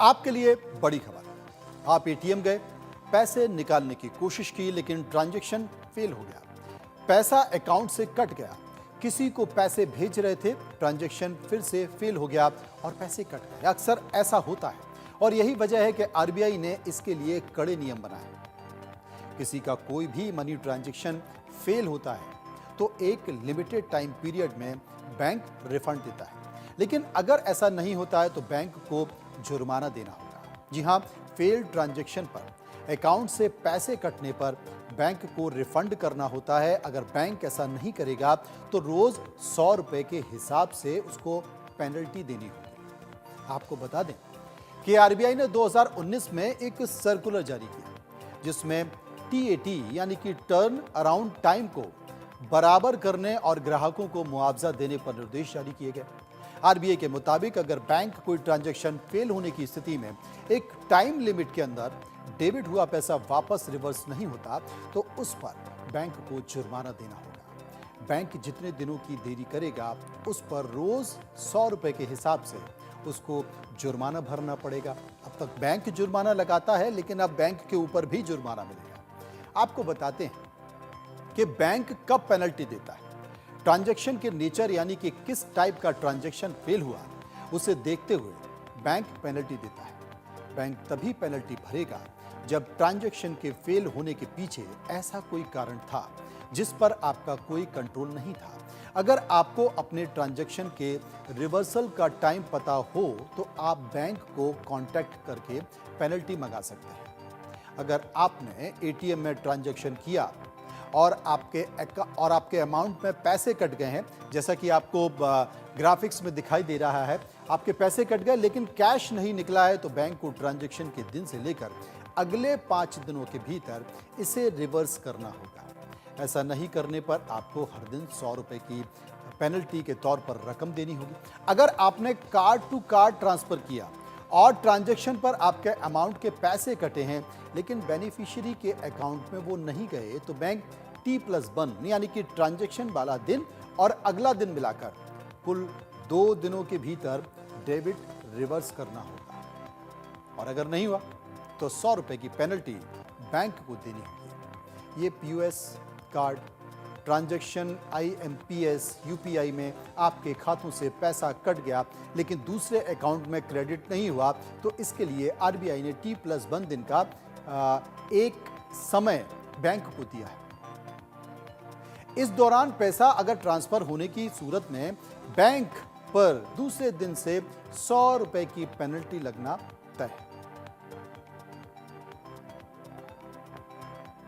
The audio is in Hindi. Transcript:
आपके लिए बड़ी खबर। आप एटीएम गए, पैसे निकालने की कोशिश की, लेकिन ट्रांजैक्शन फेल हो गया। पैसा अकाउंट से कट गया। किसी को पैसे भेज रहे थे, ट्रांजैक्शन फिर से फेल हो गया और पैसे कट गए। अक्सर ऐसा होता है और यही वजह है कि आरबीआई ने इसके लिए कड़े नियम बनाए। किसी का कोई भी मनी ट्रांजैक्शन फेल होता है तो एक लिमिटेड टाइम पीरियड में बैंक रिफंड देता है, लेकिन अगर ऐसा नहीं होता है तो बैंक को जुर्माना देना होगा। जी हां, फेल्ड ट्रांजैक्शन पर अकाउंट से पैसे कटने पर बैंक को रिफंड करना होता है। अगर बैंक ऐसा नहीं करेगा तो रोज 100 रुपए के हिसाब से उसको पेनल्टी देनी होगी। आपको बता दें कि आरबीआई ने 2019 में एक सर्कुलर जारी किया, जिसमें टीएटी यानी कि टर्न अराउंड टाइम को बराबर करने और ग्राहकों को मुआवजा देने पर निर्देश जारी किए गए। आरबीआई के मुताबिक अगर बैंक कोई ट्रांजैक्शन फेल होने की स्थिति में एक टाइम लिमिट के अंदर डेबिट हुआ पैसा वापस रिवर्स नहीं होता तो उस पर बैंक को जुर्माना देना होगा। बैंक जितने दिनों की देरी करेगा उस पर रोज 100 रुपए के हिसाब से उसको जुर्माना भरना पड़ेगा। अब तक बैंक जुर्माना लगाता है, लेकिन अब बैंक के ऊपर भी जुर्माना मिलेगा। आपको बताते हैं कि बैंक कब पेनल्टी देता है। ट्रांजैक्शन के नेचर यानी कि किस टाइप का ट्रांजैक्शन फेल हुआ, उसे देखते हुए बैंक पेनल्टी देता है। बैंक तभी पेनल्टी भरेगा जब ट्रांजैक्शन के फेल होने के पीछे ऐसा कोई कारण था जिस पर आपका कोई कंट्रोल नहीं था। अगर आपको अपने ट्रांजैक्शन के रिवर्सल का टाइम पता हो तो आप बैंक को कांटेक्ट करके पेनल्टी मंगा सकते हैं। अगर आपने एटीएम में ट्रांजैक्शन किया और आपके अमाउंट में पैसे कट गए हैं, जैसा कि आपको ग्राफिक्स में दिखाई दे रहा है, आपके पैसे कट गए लेकिन कैश नहीं निकला है, तो बैंक को ट्रांजैक्शन के दिन से लेकर अगले 5 दिनों के भीतर इसे रिवर्स करना होगा। ऐसा नहीं करने पर आपको हर दिन 100 रुपए की पेनल्टी के तौर पर रकम देनी होगी। अगर आपने कार्ड टू कार्ड ट्रांसफर किया और ट्रांजैक्शन पर आपके अमाउंट के पैसे कटे हैं लेकिन बेनिफिशियरी के अकाउंट में वो नहीं गए, तो बैंक T+1 यानी कि ट्रांजैक्शन वाला दिन और अगला दिन मिलाकर कुल 2 दिनों के भीतर डेबिट रिवर्स करना होगा। और अगर नहीं हुआ तो 100 रुपए की पेनल्टी बैंक को देनी होगी। ये POS card transaction IMPS UPI में आपके खातों से पैसा कट गया लेकिन दूसरे अकाउंट में क्रेडिट नहीं हुआ, तो इसके लिए आरबीआई ने T+1 दिन का एक समय बैंक को दिया है। इस दौरान पैसा अगर ट्रांसफर होने की सूरत में बैंक पर दूसरे दिन से 100 रुपए की पेनल्टी लगना तय है।